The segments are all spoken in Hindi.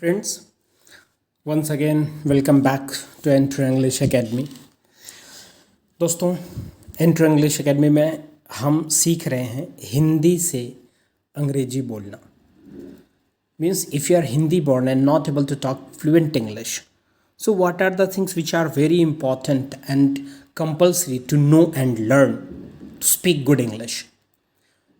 Friends, once again welcome back to Enter English Academy। दोस्तों, Enter English Academy में हम सीख रहे हैं हिंदी से अंग्रेजी बोलना। Means if you are Hindi born and not able to talk fluent English, so what are the things which are very important and compulsory to know and learn to speak good English?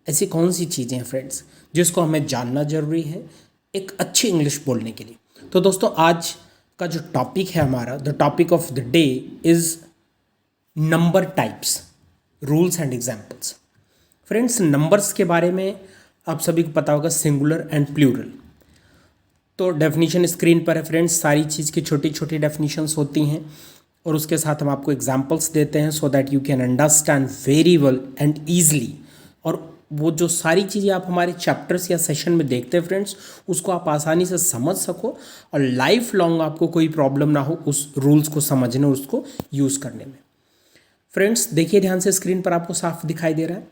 ऐसी कौन सी चीज़ें हैं फ्रेंड्स जिसको हमें जानना ज़रूरी है एक अच्छी इंग्लिश बोलने के लिए। तो दोस्तों, आज का जो टॉपिक है हमारा, the topic of the day is number types, rules and examples. Friends, numbers के बारे में आप सभी को पता होगा, सिंगुलर एंड प्लूरल। तो डेफिनेशन स्क्रीन पर है फ्रेंड्स। सारी चीज़ की छोटी छोटी डेफिनेशंस होती हैं और उसके साथ हम आपको एग्जाम्पल्स देते हैं so that you can understand very well and easily. और वो जो सारी चीज़ें आप हमारे चैप्टर्स या सेशन में देखते हैं फ्रेंड्स, उसको आप आसानी से समझ सको और लाइफ लॉन्ग आपको कोई प्रॉब्लम ना हो उस रूल्स को समझने और उसको यूज़ करने में। फ्रेंड्स, देखिए ध्यान से, स्क्रीन पर आपको साफ दिखाई दे रहा है।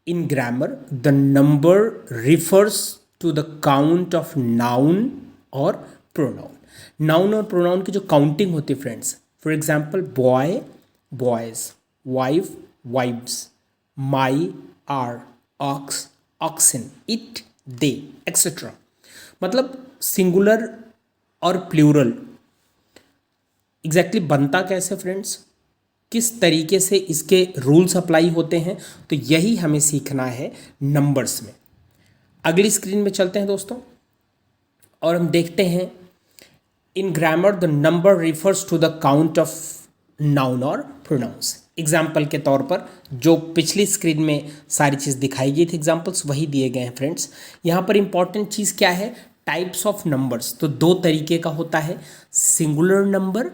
In grammar the number refers to the count of noun और प्रोनाउन। नाउन और प्रोनाउन की जो काउंटिंग होती है friends, for example boy boys, wife wives, my are, ox oxen, it they etcetera. मतलब सिंगुलर और प्लूरल एग्जैक्टली बनता कैसे फ्रेंड्स, किस तरीके से इसके रूल्स अप्लाई होते हैं, तो यही हमें सीखना है नंबर्स में। अगली स्क्रीन में चलते हैं दोस्तों और हम देखते हैं in grammar the number refers to the count of noun और प्रोनाउंस। एग्जाम्पल के तौर पर जो पिछली स्क्रीन में सारी चीज़ दिखाई गई थी, एग्जाम्पल्स वही दिए गए हैं फ्रेंड्स। यहाँ पर इंपॉर्टेंट चीज़ क्या है, टाइप्स ऑफ नंबर्स। तो दो तरीके का होता है, singular number,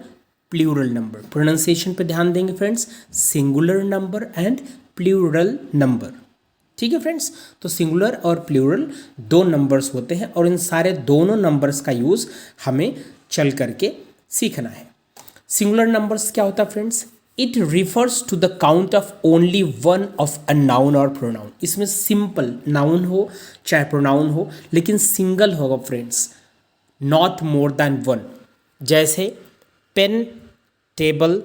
plural number. Pronunciation पे ध्यान देंगे friends, singular number and plural number. ठीक है फ्रेंड्स, तो सिंगुलर और प्लूरल दो नंबर्स होते हैं और इन सारे दोनों नंबर्स का यूज़ हमें चल करके सीखना है। सिंगुलर नंबर्स क्या होता है friends, it refers to the count of only one of a noun और प्रोनाउन। इसमें सिंपल नाउन हो चाहे प्रोनाउन हो, लेकिन सिंगल होगा friends, not more than one. जैसे pen, table,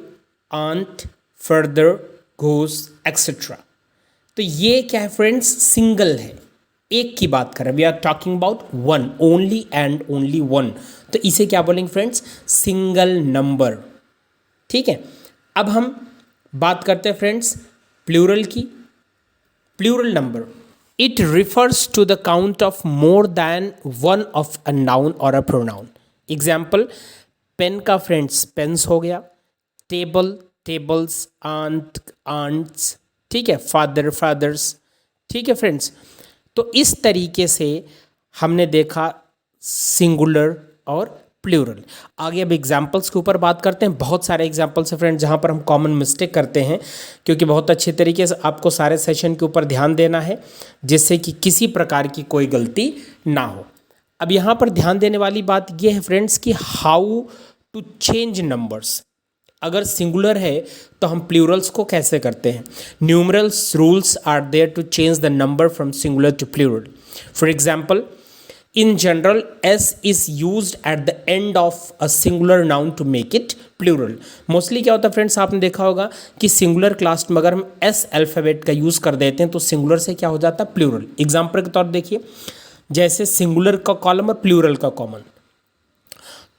ant, father, goose etcetera. तो ये क्या है फ्रेंड्स, सिंगल है, एक की बात कर रहे हैं। We are talking about one, only and only one. तो इसे क्या बोलेंगे फ्रेंड्स, सिंगल नंबर। ठीक है, अब हम बात करते हैं फ्रेंड्स प्लूरल की। Plural number, it refers to the count of more than one of a noun और अ प्रोनाउन। एग्जाम्पल, पेन का फ्रेंड्स पेन्स हो गया, टेबल टेबल्स, आंट आंट्स, ठीक है, फादर फादर्स। ठीक है फ्रेंड्स, तो इस तरीके से हमने देखा सिंगुलर और प्लूरल। आगे अब एग्जाम्पल्स के ऊपर बात करते हैं। बहुत सारे एग्जाम्पल्स हैं फ्रेंड्स जहाँ पर हम कॉमन मिस्टेक करते हैं, क्योंकि बहुत अच्छे तरीके से आपको सारे सेशन के ऊपर ध्यान देना है जिससे कि किसी प्रकार की कोई गलती ना हो। अब यहाँ पर ध्यान देने वाली बात यह है फ्रेंड्स कि हाउ टू चेंज नंबर्स। अगर सिंगुलर है तो हम प्लूरल्स को कैसे करते हैं। Numerals rules are there to change the number from singular to plural. For example, in general s is used at the end of a singular noun to make it plural। Mostly क्या होता है फ्रेंड्स, आपने देखा होगा कि सिंगुलर क्लास में अगर हम एस अल्फ़ाबेट का यूज़ कर देते हैं तो सिंगुलर से क्या हो जाता है, प्लूरल। एग्जाम्पल के तौर देखिए, जैसे सिंगुलर का कॉलम और प्लूरल का कॉमन।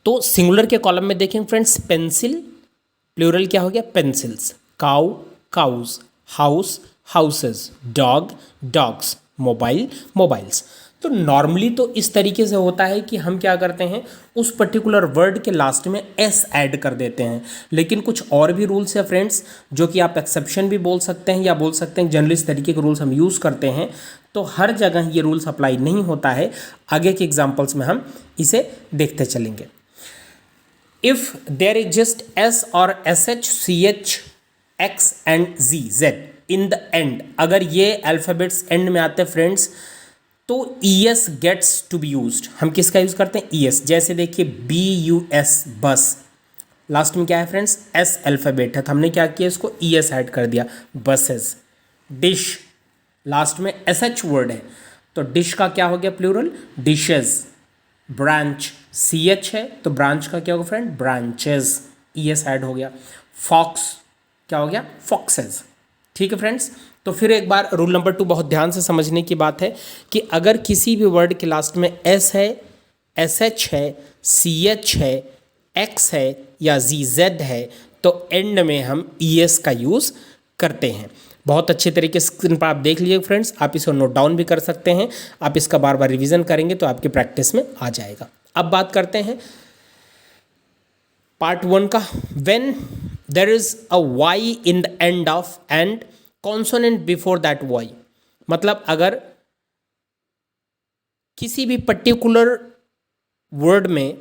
तो सिंगुलर के कॉलम में देखें फ्रेंड्स पेंसिल, प्लूरल क्या हो गया, pencils. Cow cows, house houses, dog dogs, mobile mobiles. तो नॉर्मली तो इस तरीके से होता है कि हम क्या करते हैं, उस पर्टिकुलर वर्ड के लास्ट में एस ऐड कर देते हैं। लेकिन कुछ और भी रूल्स है फ्रेंड्स जो कि आप एक्सेप्शन भी बोल सकते हैं या बोल सकते हैं जनरली इस तरीके के रूल्स हम यूज़ करते हैं। तो हर जगह ये रूल्स अप्लाई नहीं होता है। आगे के एग्जाम्पल्स में हम इसे देखते चलेंगे। If there is just S और S H C H X and G Z in the end, अगर ये अल्फ़ाबेट्स एंड में आते हैं फ्रेंड्स तो E S gets to be use. हम किसका यूज़ करते हैं, ई एस। जैसे देखिए B U S, bus, last में क्या है फ्रेंड्स, एस अल्फ़ाबेट है तो हमने क्या किया, इसको ई एस ऐड कर दिया, बसेस। डिश, लास्ट में एस एच वर्ड है तो डिश का क्या हो गया plural, dishes. Branch, c h है तो ब्रांच का क्या होगा friend, branches, e s add हो गया। फॉक्स क्या हो गया, फॉक्सेस। ठीक है फ्रेंड्स, तो फिर एक बार रूल नंबर 2 बहुत ध्यान से समझने की बात है कि अगर किसी भी वर्ड के लास्ट में एस है, एस एच है, सी एच है, एक्स है या जी जेड है तो एंड में हम ई एस का यूज़ करते हैं। बहुत अच्छे तरीके से स्क्रीन पर आप देख लीजिए फ्रेंड्स, आप इसे नोट डाउन भी कर सकते हैं, आप इसका बार बार रिवीजन करेंगे तो आपकी प्रैक्टिस में आ जाएगा। अब बात करते हैं पार्ट 1 का। When there is a Y in the end of and consonant before that Y, मतलब अगर किसी भी पर्टिकुलर वर्ड में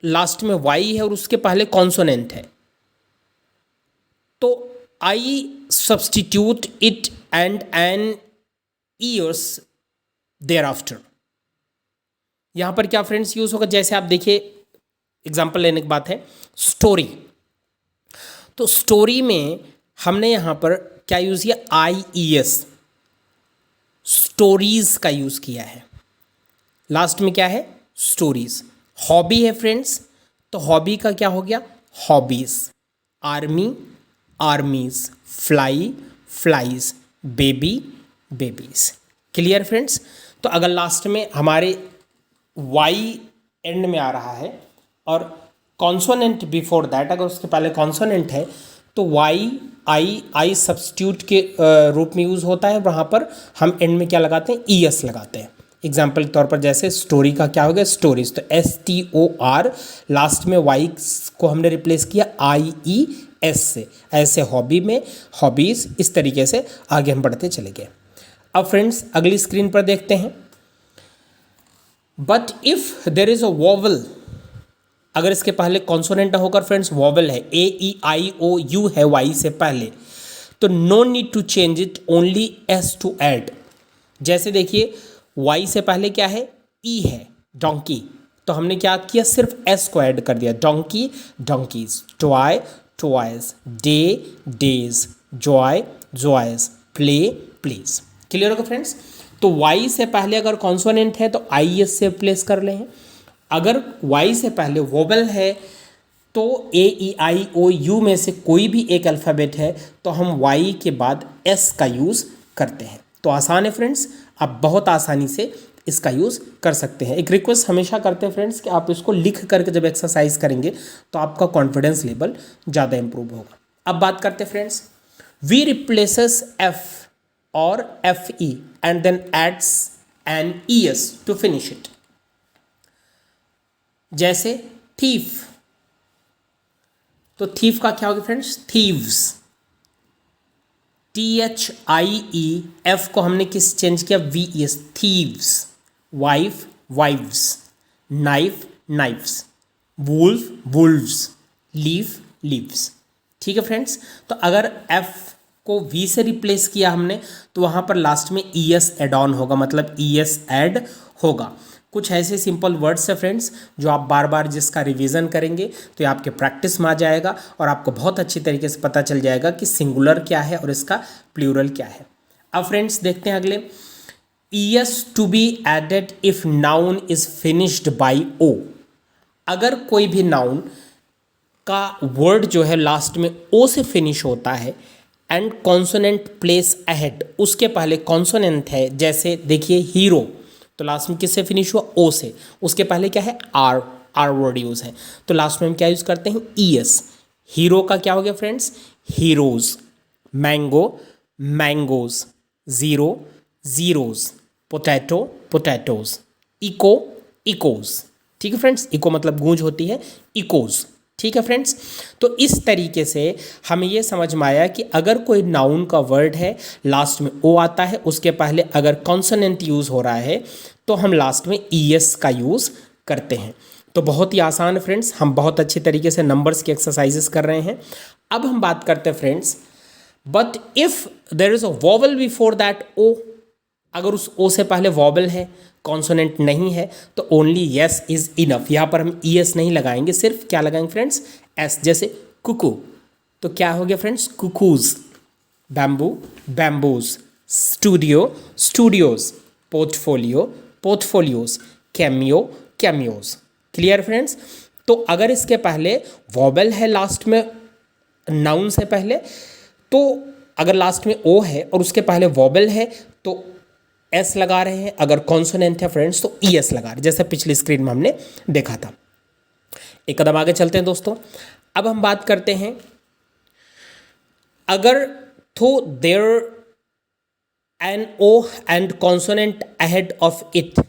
लास्ट में वाई है और उसके पहले कॉन्सोनेंट है तो I substitute it and an ears thereafter. यहां पर क्या फ्रेंड्स यूज होगा, जैसे आप देखिए एग्जाम्पल लेने की बात है स्टोरी, तो स्टोरी में हमने यहां पर क्या यूज किया, आई ई एस, स्टोरीज का यूज किया है। लास्ट में क्या है, स्टोरीज। हॉबी है फ्रेंड्स, तो हॉबी का क्या हो गया, hobbies. Army, आर्मीज। Fly, flies. Baby, babies. Clear friends, तो अगर लास्ट में हमारे वाई एंड में आ रहा है और कॉन्सोनेंट बिफोर दैट, अगर उसके पहले कॉन्सोनेंट है तो वाई आई सब्स्टिट्यूट के रूप में यूज़ होता है। वहाँ पर हम एंड में क्या लगाते हैं, ई एस लगाते हैं। एग्जाम्पल के तौर पर जैसे स्टोरी का क्या हो गया, स्टोरीज, तो s t o r, last में वाई को हमने रिप्लेस किया आई ई एस से। ऐसे हॉबी में हॉबीज़, इस तरीके से आगे हम बढ़ते चले गए। अब फ्रेंड्स अगली स्क्रीन पर देखते हैं, but if there is a vowel, अगर इसके पहले कॉन्सोनेंट होकर फ्रेंड्स वॉवल है, ए ई आई ओ यू है वाई से पहले, तो no need to change it, only s to add. जैसे देखिए वाई से पहले क्या है, ई है, डोंकी, तो हमने क्या किया, सिर्फ एस को ऐड कर दिया, donkey, donkeys. Toy, toys. Day, days. Joy, joys. Play, plays. Clear होगा फ्रेंड्स, तो वाई से पहले अगर कॉन्सोनेंट है तो आई एस से रिप्लेस कर लें। अगर वाई से पहले वोबल है तो ए ई आई ओ यू में से कोई भी एक अल्फ़ाबेट है तो हम वाई के बाद एस का यूज़ करते हैं। तो आसान है फ्रेंड्स, आप बहुत आसानी से इसका यूज़ कर सकते हैं। एक रिक्वेस्ट हमेशा करते हैं फ्रेंड्स कि आप इसको लिख करके जब एक्सरसाइज करेंगे तो आपका कॉन्फिडेंस लेवल ज़्यादा इंप्रूव होगा। अब बात करते हैं फ्रेंड्स, वी रिप्लेसेस एफ और f e and then adds n e s to finish it. जैसे थीफ, तो थीफ का क्या होगा friends, thieves. T h i e f को हमने किस चेंज किया, v e s, thieves. Wife, wives. Knife, knifes. Wolf, wolves. Leaf, leaves. ठीक है फ्रेंड्स, तो अगर एफ को वी से रिप्लेस किया हमने तो वहाँ पर लास्ट में ई एस एड ऑन होगा, मतलब ई एस ऐड होगा। कुछ ऐसे सिंपल वर्ड्स है फ्रेंड्स जो आप बार बार जिसका रिवीजन करेंगे तो ये आपके प्रैक्टिस में आ जाएगा और आपको बहुत अच्छी तरीके से पता चल जाएगा कि सिंगुलर क्या है और इसका प्लूरल क्या है। अब फ्रेंड्स देखते हैं अगले, e s to be added if noun is finished by o. अगर कोई भी नाउन का वर्ड जो है लास्ट में ओ से फिनिश होता है एंड कॉन्सोनेंट प्लेस अहेड, उसके पहले कॉन्सोनेंट है, जैसे देखिए हीरो, तो लास्ट में किससे फिनिश हुआ, ओ से, उसके पहले क्या है, आर, आर वर्ड यूज है, तो लास्ट में हम क्या यूज करते हैं, ई एस। हीरो का क्या हो गया friends, heroes. Mango, mangoes. Zero, zeros. Potato, potatoes. Echo, echoes. ठीक है फ्रेंड्स, इको मतलब गूंज होती है, इकोज। ठीक है फ्रेंड्स, तो इस तरीके से हमें ये समझ में आया कि अगर कोई नाउन का वर्ड है लास्ट में ओ आता है, उसके पहले अगर कॉन्सोनेंट यूज़ हो रहा है तो हम लास्ट में ई एस का यूज़ करते हैं। तो बहुत ही आसान है फ्रेंड्स, हम बहुत अच्छी तरीके से नंबर्स की एक्सरसाइजेस कर रहे हैं। अब हम बात करते हैं friends, but if there is a vowel before that O, अगर उस ओ से पहले वॉवल है, कॉन्सोनेंट नहीं है, तो ओनली यस इज इनफ। यहाँ पर हम ई एस नहीं लगाएंगे, सिर्फ क्या लगाएंगे फ्रेंड्स, एस। जैसे कुकू, तो क्या हो गया friends, cuckoos. Bamboo, bamboos. Studio, studios. Portfolio, portfolios. Cameo, cameos. Clear friends? तो अगर इसके पहले वॉवेल है लास्ट में, नाउन से पहले, तो अगर लास्ट में ओ है और उसके पहले वॉवेल है तो एस लगा रहे हैं, अगर कॉन्सोनेंट है फ्रेंड्स तो ई एस लगा रहे हैं, जैसे पिछली स्क्रीन में हमने देखा था। एक कदम आगे चलते हैं दोस्तों। अब हम बात करते हैं, अगर तो there an o and consonant ahead of it,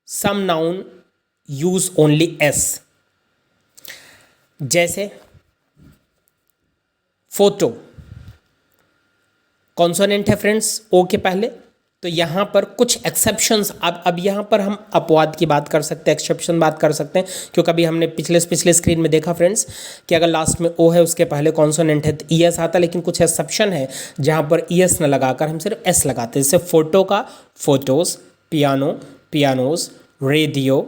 some noun use only s, जैसे फोटो कॉन्सोनेंट है फ्रेंड्स ओ के पहले, तो यहाँ पर कुछ एक्सेप्शंस, अब यहाँ पर हम अपवाद की बात कर सकते हैं, एक्सेप्शन बात कर सकते हैं, क्योंकि अभी हमने पिछले स्क्रीन में देखा फ्रेंड्स कि अगर लास्ट में ओ है उसके पहले कॉन्सोनेंट है तो ई एस आता है, लेकिन कुछ एक्सेप्शन है जहाँ पर ई एस न लगाकर हम सिर्फ एस लगाते हैं। जैसे फोटो का फोटोज, पियानो पियानोज, रेडियो,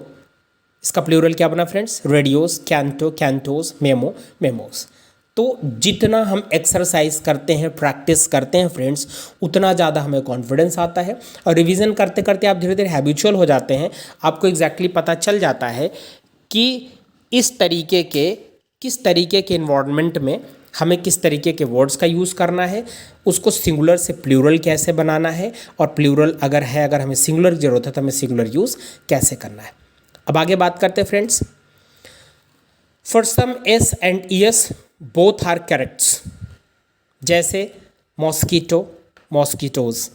इसका प्लूरल क्या बना friends? Radios, canto cantos, memo memos. तो जितना हम एक्सरसाइज करते हैं, प्रैक्टिस करते हैं फ्रेंड्स, उतना ज़्यादा हमें कॉन्फिडेंस आता है, और रिवीजन करते करते आप धीरे धीरे हैबिचुअल हो जाते हैं। आपको एग्जैक्टली पता चल जाता है कि किस तरीके के इन्वायरमेंट में हमें किस तरीके के वर्ड्स का यूज़ करना है, उसको सिंगुलर से प्लूरल कैसे बनाना है, और प्लूरल अगर है, अगर हमें सिंगुलर की जरूरत है तो हमें सिंगुलर यूज़ कैसे करना है। अब आगे बात करते हैं friends. For some s and e s both are corrects, जैसे मॉस्कीटो मॉस्कीटोज।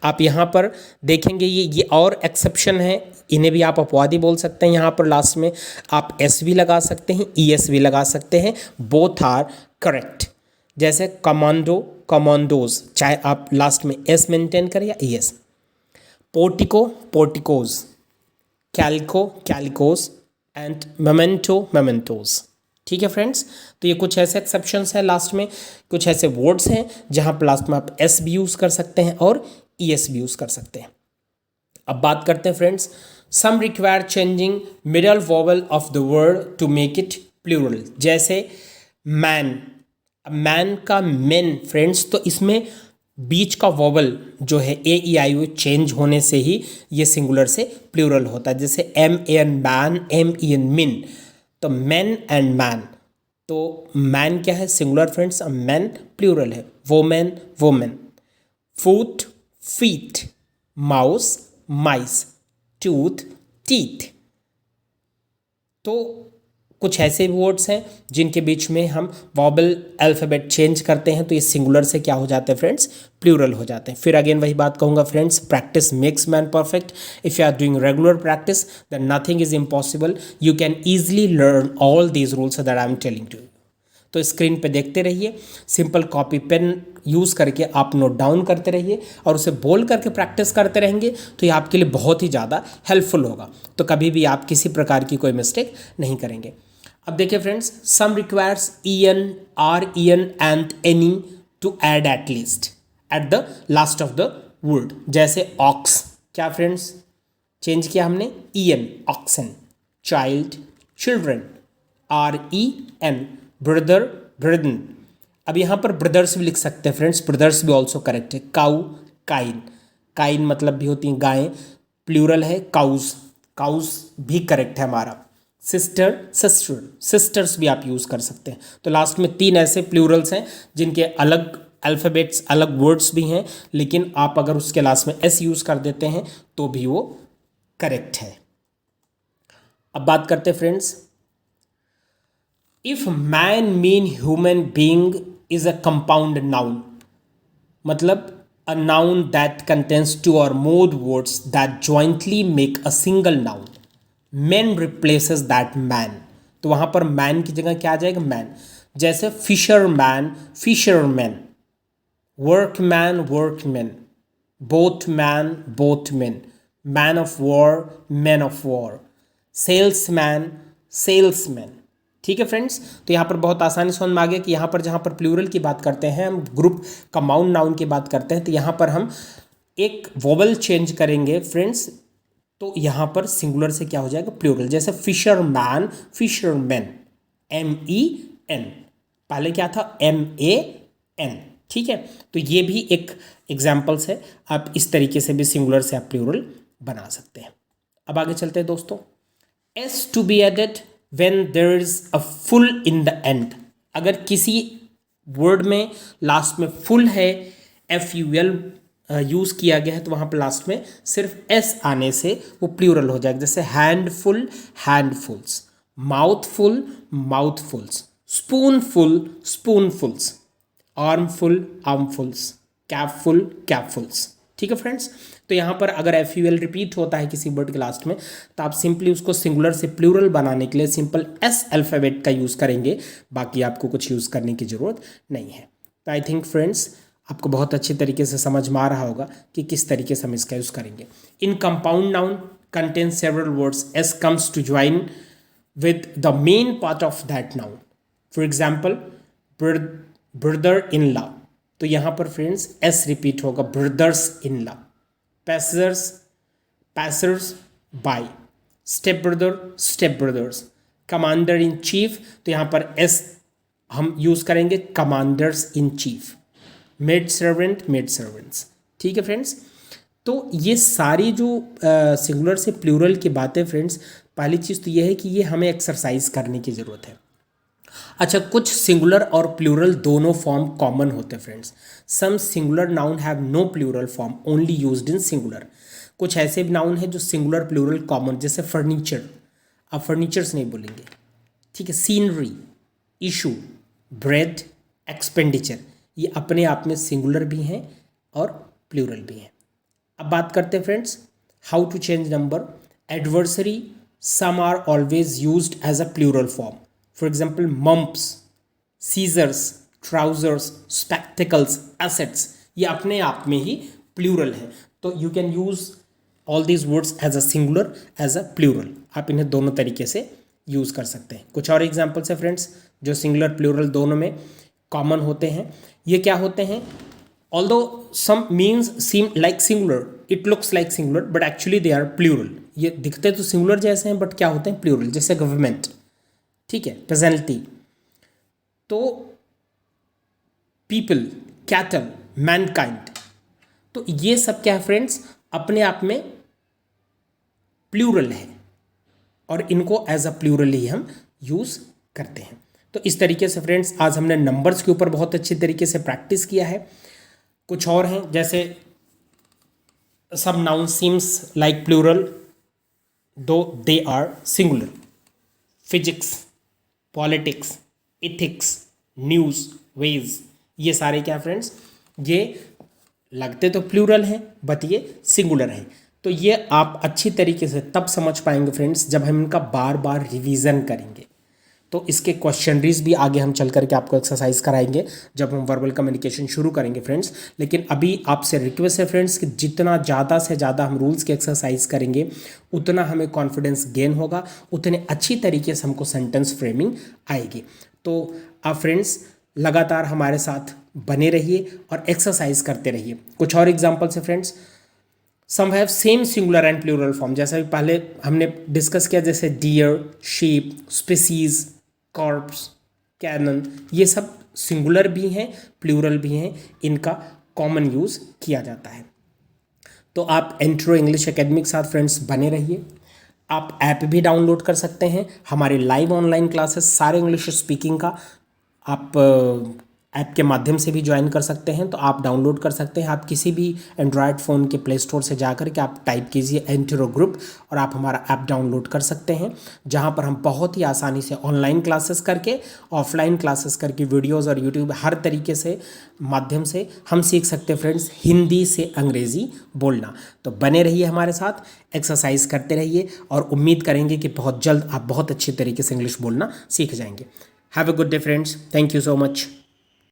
आप यहाँ पर देखेंगे ये और एक्सेप्शन है, इन्हें भी आप अपवाद ही बोल सकते हैं। यहाँ पर लास्ट में आप एस भी लगा सकते हैं, ई एस भी लगा सकते हैं, बोथ आर करेक्ट। जैसे कमांडो कमांडोज, चाहे आप लास्ट में एस मेंटेन करें या E S. Portico porticos, calico calicos and memento mementos. ठीक है फ्रेंड्स, तो ये कुछ ऐसे एक्सेप्शंस हैं, लास्ट में कुछ ऐसे वर्ड्स हैं जहाँ पर लास्ट में आप एस भी यूज़ कर सकते हैं और ई एस भी यूज़ कर सकते हैं। अब बात करते हैं friends, some require changing middle vowel of the word to make it plural, जैसे मैन। मैन का मेन फ्रेंड्स, तो इसमें बीच का वॉवल जो है ए ई आई ओ चेंज होने से ही ये सिंगुलर से प्लूरल होता है। जैसे m a n man, m e n men, तो मैन एंड मैन, तो मैन क्या है? सिंगुलर फ्रेंड्स, मैन प्लूरल है, women women. Foot feet, mouse mice, tooth teeth. तो कुछ ऐसे वर्ड्स हैं जिनके बीच में हम वॉबल अल्फ़ाबेट चेंज करते हैं तो ये सिंगुलर से क्या हो जाते हैं फ्रेंड्स? प्लूरल हो जाते हैं। फिर अगेन वही बात कहूँगा friends, practice makes man perfect. If you are doing regular practice then nothing is impossible. You can easily learn all these rules that I am telling to you. तो स्क्रीन पे देखते रहिए, सिंपल कॉपी पेन यूज़ करके आप नोट डाउन करते रहिए और उसे बोल करके प्रैक्टिस करते रहेंगे तो ये आपके लिए बहुत ही ज़्यादा हेल्पफुल होगा। तो कभी भी आप किसी प्रकार की कोई मिस्टेक नहीं करेंगे। अब देखिए friends, some requires E N, R E N and any to add at least at the last of the word, जैसे ऑक्स। क्या फ्रेंड्स चेंज किया हमने? E N, oxen. Child, children, R E N, brother, brethren. अब यहाँ पर ब्रदर्स भी लिख सकते हैं फ्रेंड्स, ब्रदर्स भी ऑल्सो करेक्ट है। काउ, काइन, काइन मतलब भी होती हैं गायें, प्लूरल है काउज, काउज भी करेक्ट है हमारा। सिस्टर, सिस्टर, सिस्टर्स भी आप यूज़ कर सकते हैं। तो लास्ट में 3 ऐसे प्लूरल्स हैं जिनके अलग अल्फ़ाबेट्स, अलग वर्ड्स भी हैं, लेकिन आप अगर उसके लास्ट में एस यूज़ कर देते हैं तो भी वो करेक्ट है। अब बात करते हैं friends, if man mean human being is a compound noun, मतलब a noun that contains 2 or more words that jointly make a single noun. Man replaces that man. तो वहाँ पर man की जगह क्या आ जाएगा? man। जैसे fisherman, fisherman, workman, workmen, boatman, boatmen, man of war, man of war, salesman, salesman। ठीक है फ्रेंड्स, तो यहाँ पर बहुत आसानी समझ में आ गया कि यहाँ पर जहाँ पर प्लूरल की बात करते हैं, हम ग्रुप कंपाउंड नाउन की बात करते हैं, तो यहाँ पर हम एक वोवल चेंज करेंगे फ्रेंड्स, तो यहाँ पर सिंगुलर से क्या हो जाएगा? प्लूरल। जैसे fisherman, fisherman, m e n, पहले क्या था? M a n. ठीक है, तो ये भी एक एग्जाम्पल्स है, आप इस तरीके से भी सिंगुलर से आप प्लूरल बना सकते हैं। अब आगे चलते हैं दोस्तों। S to be added when there is a full in the end. अगर किसी वर्ड में लास्ट में फुल है, FUL यूज़ किया गया है, तो वहाँ पर लास्ट में सिर्फ एस आने से वो प्लूरल हो जाएगा। जैसे हैंडफुल, हैंडफुल्स, माउथफुल, माउथफुल्स, स्पूनफुल, स्पूनफुल्स, आर्मफुल, आर्मफुल्स, कैपफुल, कैपफुल्स। ठीक है फ्रेंड्स, तो यहाँ पर अगर FUL रिपीट होता है किसी वर्ड के लास्ट में, तो आप सिंपली उसको सिंगुलर से प्लूरल बनाने के लिए सिंपल S अल्फ़ाबेट का यूज़ करेंगे, बाकी आपको कुछ यूज़ करने की ज़रूरत नहीं है। तो आई थिंक फ्रेंड्स आपको बहुत अच्छी तरीके से समझ में आ रहा होगा कि किस तरीके से हम इसका यूज़ करेंगे। In compound noun contain several words, S comes to join with the main part of that noun. For example, brother in law, तो यहाँ पर फ्रेंड्स S रिपीट होगा, brothers in law, passers, passers by, step brother, step brothers, commander in chief, तो यहाँ पर S हम यूज़ करेंगे commanders in chief, maid servant, maid servants। ठीक है फ्रेंड्स, तो ये सारी जो सिंगुलर से प्लूरल की बातें फ्रेंड्स, पहली चीज़ तो ये है कि ये हमें एक्सरसाइज करने की ज़रूरत है। अच्छा, कुछ सिंगुलर और प्लूरल दोनों फॉर्म कॉमन होते हैं friends. Some singular noun have no plural form, only used in singular. कुछ ऐसे नाउन है जो सिंगुलर प्लूरल कॉमन, जैसे फर्नीचर, आप फर्नीचर्स नहीं बोलेंगे। ठीक है, सीनरी, इशू, ब्रेड, एक्सपेंडिचर, ये अपने आप में सिंगुलर भी हैं और प्लूरल भी हैं। अब बात करते हैं friends how to change number. Adversary, some are always used as a plural form. For example mumps, scissors, trousers, spectacles, assets, ये अपने आप में ही प्लूरल है। तो you can use all these words as a singular, as a plural. आप इन्हें दोनों तरीके से यूज़ कर सकते हैं। कुछ और एग्जाम्पल्स है फ्रेंड्स जो सिंगुलर प्लूरल दोनों में कॉमन होते हैं। ये क्या होते हैं? Although some means seem like singular, it looks like singular, but actually they are plural. ये दिखते तो सिंगुलर जैसे हैं, बट क्या होते हैं? प्लूरल। जैसे गवर्नमेंट, ठीक है, पेजेंटी, तो पीपल, कैटल, मैनकाइंड, तो ये सब क्या है फ्रेंड्स? अपने आप में प्लूरल है और इनको एज अ प्लूरल ही हम यूज़ करते हैं। तो इस तरीके से फ्रेंड्स आज हमने नंबर्स के ऊपर बहुत अच्छी तरीके से प्रैक्टिस किया है। कुछ और हैं, जैसे some noun seems like plural though they are singular. Physics, politics, ethics, news, wage, ये सारे क्या फ्रेंड्स, ये लगते तो प्लूरल हैं बट ये सिंगुलर हैं। तो ये आप अच्छी तरीके से तब समझ पाएंगे फ्रेंड्स जब हम इनका बार बार रिवीजन करेंगे। तो इसके क्वेश्चनरीज भी आगे हम चल करके आपको एक्सरसाइज कराएंगे जब हम वर्बल कम्युनिकेशन शुरू करेंगे फ्रेंड्स। लेकिन अभी आपसे रिक्वेस्ट है फ्रेंड्स कि जितना ज़्यादा से ज़्यादा हम रूल्स की एक्सरसाइज करेंगे उतना हमें कॉन्फिडेंस गेन होगा, उतने अच्छी तरीके से हमको सेंटेंस फ्रेमिंग आएगी। तो आप फ्रेंड्स लगातार हमारे साथ बने रहिए और एक्सरसाइज करते रहिए। कुछ और एग्जाम्पल्स है friends, some have same singular and plural form, जैसा भी पहले हमने डिस्कस किया, जैसे deer, sheep, species, corps, cannon, ये सब सिंगुलर भी हैं प्लूरल भी हैं, इनका कॉमन यूज़ किया जाता है। तो आप एंट्रो इंग्लिश एकेडमी के साथ फ्रेंड्स बने रहिए। आप ऐप भी डाउनलोड कर सकते हैं, हमारे लाइव ऑनलाइन क्लासेस सारे इंग्लिश स्पीकिंग का आप ऐप के माध्यम से भी ज्वाइन कर सकते हैं। तो आप डाउनलोड कर सकते हैं, आप किसी भी एंड्रॉयड फ़ोन के प्ले स्टोर से जाकर के आप टाइप कीजिए एंट्रो ग्रुप और आप हमारा ऐप डाउनलोड कर सकते हैं, जहां पर हम बहुत ही आसानी से ऑनलाइन क्लासेस करके, ऑफलाइन क्लासेस करके, वीडियोस और यूट्यूब हर तरीके से माध्यम से हम सीख सकते हैं फ्रेंड्स हिंदी से अंग्रेज़ी बोलना। तो बने रहिए हमारे साथ, एक्सरसाइज करते रहिए और उम्मीद करेंगे कि बहुत जल्द आप बहुत अच्छी तरीके से इंग्लिश बोलना सीख जाएंगे। Have a good day friends, thank you so much.